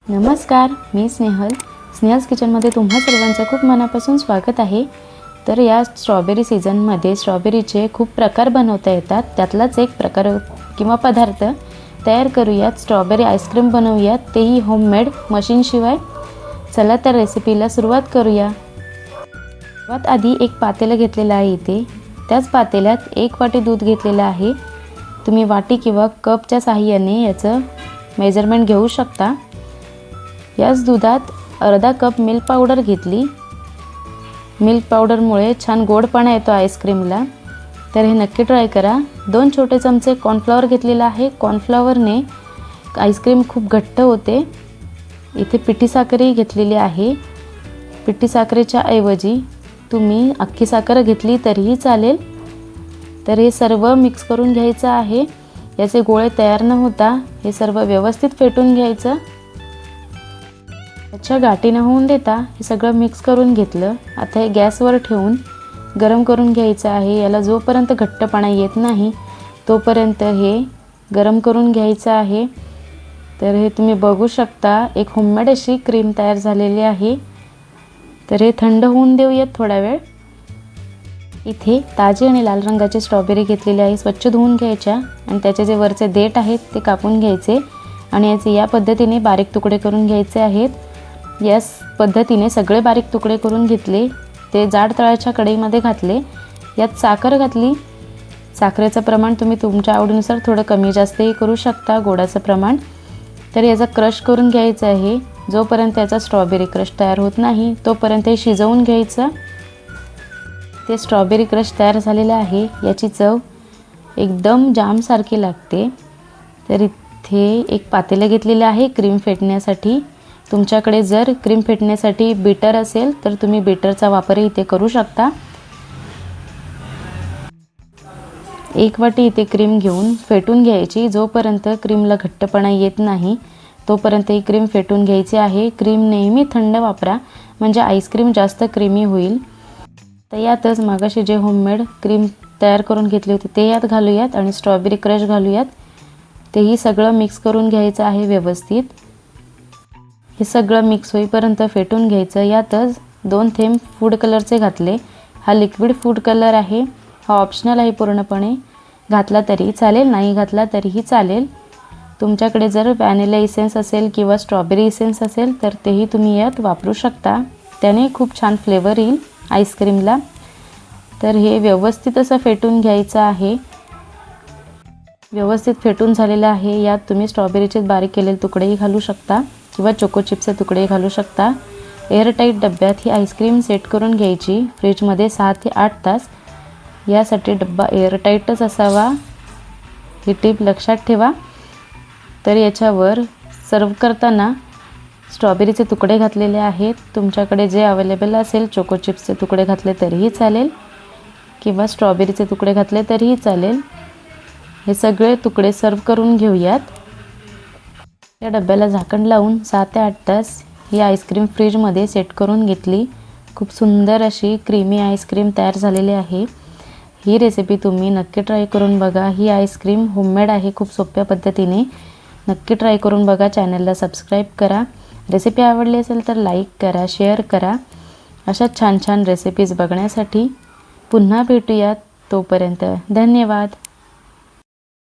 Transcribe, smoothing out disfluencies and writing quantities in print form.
नमस्कार, मी स्नेहल्स किचनमध्ये तुम्हा सर्वांचं खूप मनापासून स्वागत आहे। तर या स्ट्रॉबेरी सीझनमध्ये स्ट्रॉबेरीचे खूप प्रकार बनवता येतात। त्यातलाच एक प्रकार किंवा पदार्थ तयार करूयात। स्ट्रॉबेरी आईस्क्रीम बनवूयात, तेही होममेड मशीनशिवाय। चला तर रेसिपीला सुरुवात करूया। सर्वात आधी एक पातेलं घेतलेलं आहे इथे। त्याच पातेल्यात 1 वाटी दूध घेतलेलं आहे। तुम्ही वाटी किंवा कपच्या सहाय्याने याचं मेजरमेंट घेऊ शकता। याच दुधात अर्धा कप मिल्क पावडर घेतली। मिल्क पावडरमुळे छान गोडपणा येतो आईस्क्रीमला, तर हे नक्की ट्राय करा। 2 छोटे चमचे कॉर्नफ्लॉवर घेतलेला आहे। कॉर्नफ्लॉवरने आईस्क्रीम खूप घट्ट होते। इथे पिठी साखरही घेतलेली आहे। पिठी साखरेच्या ऐवजी तुम्ही अख्खी साखर घेतली तरीही चालेल। तर हे सर्व मिक्स करून घ्यायचं आहे। याचे गोळे तयार न होता हे सर्व व्यवस्थित फेटून घ्यायचं। अच्छा गाठी न होऊन देता हे सगळं मिक्स करून घेतलं। आता हे गॅसवर ठेवून गरम करून घ्यायचं आहे। याला जोपर्यंत घट्टपणा येत नाही तोपर्यंत हे गरम करून घ्यायचं आहे। तर हे तुम्ही बघू शकता, एक होममेड अशी क्रीम तयार झालेली आहे। तर हे थंड होऊन देऊयात थोडा वेळ। इथे ताजी आणि लाल रंगाची स्ट्रॉबेरी घेतलेली आहे। स्वच्छ धुवून घ्यायच्या आणि त्याचे जे वरचे देठ आहेत ते कापून घ्यायचे आणि याचे या पद्धतीने बारीक तुकडे करून घ्यायचे आहेत। याच पद्धतीने सगळे बारीक तुकडे करून घेतले। ते जाड तळाच्या कढईमध्ये घातले। यात साखर घातली। साखरेचं प्रमाण तुम्ही तुमच्या आवडीनुसार थोडं कमी जास्तही करू शकता, गोडाचं प्रमाण। तर याचा क्रश करून घ्यायचा आहे। जोपर्यंत याचा स्ट्रॉबेरी क्रश तयार होत नाही तोपर्यंत हे शिजवून घ्यायचं। ते स्ट्रॉबेरी क्रश तयार झालेलं आहे। याची चव एकदम जामसारखी लागते। तर इथे एक पातेलं घेतलेलं आहे क्रीम फेटण्यासाठी। तुमच्याकडे जर क्रीम फेटण्यासाठी बीटर असेल तर तुम्ही बीटरचा वापरही इथे करू शकता। 1 वाटी इथे क्रीम घेऊन फेटून घ्यायची। जोपर्यंत क्रीमला घट्टपणा येत नाही तोपर्यंत ही क्रीम फेटून घ्यायची आहे। क्रीम नेहमी थंड वापरा, म्हणजे आईस्क्रीम जास्त क्रीमी होईल। तर यातच मागाशी जे होममेड क्रीम तयार करून घेतली होती ते यात घालूयात आणि स्ट्रॉबेरी क्रश घालूयात। तेही सगळं मिक्स करून घ्यायचं आहे व्यवस्थित। हे सगळं मिक्स होईपर्यंत फेटून घ्यायचं। यातच 2 थेंब फूड कलरचे घातले। हा लिक्विड फूड कलर आहे। हा ऑप्शनल आहे पूर्णपणे। घातला तरी चालेल, नाही घातला तरीही चालेल। तुमच्याकडे जर व्हॅनिला इसेन्स असेल किंवा स्ट्रॉबेरी इसेन्स असेल तर तेही तुम्ही यात वापरू शकता। त्याने खूप छान फ्लेवर येईल आईस्क्रीमला। तर हे व्यवस्थित असं फेटून घ्यायचं आहे। व्यवस्थित फेटून झालेलं आहे। यात तुम्ही स्ट्रॉबेरीचे बारीक केलेले तुकडेही घालू शकता किंवा चोको चिप्सचे तुकडे घालू शकता। एअरटाईट डब्यात ही आईस्क्रीम सेट करून घ्यायची फ्रीजमध्ये 6 ते 8 तास। यासाठी डब्बा एअरटाईटच असावा, ही टिप लक्षात ठेवा। तर याच्यावर सर्व करताना स्ट्रॉबेरीचे तुकडे घातलेले आहेत। तुमच्याकडे जे अवेलेबल असेल, चोको चिप्सचे तुकडे घातले तरीही चालेल किंवा स्ट्रॉबेरीचे तुकडे घातले तरीही चालेल। हे सगळे तुकडे सर्व करून घेऊयात। या डब्याला झाकण लावून 6 ते 8 तास ही आईस्क्रीम फ्रीजमध्ये सेट करून घेतली। खूप सुंदर अशी क्रीमी आईस्क्रीम तयार झालेली आहे। ही रेसिपी तुम्ही नक्की ट्राय करून बघा। ही आईस्क्रीम होममेड आहे, खूप सोप्या पद्धतीने। नक्की ट्राय करून बघा। चॅनलला सबस्क्राईब करा। रेसिपी आवडली असेल तर लाईक करा, शेअर करा। अशा छान छान रेसिपीज बघण्यासाठी पुन्हा भेटूयात। तोपर्यंत धन्यवाद।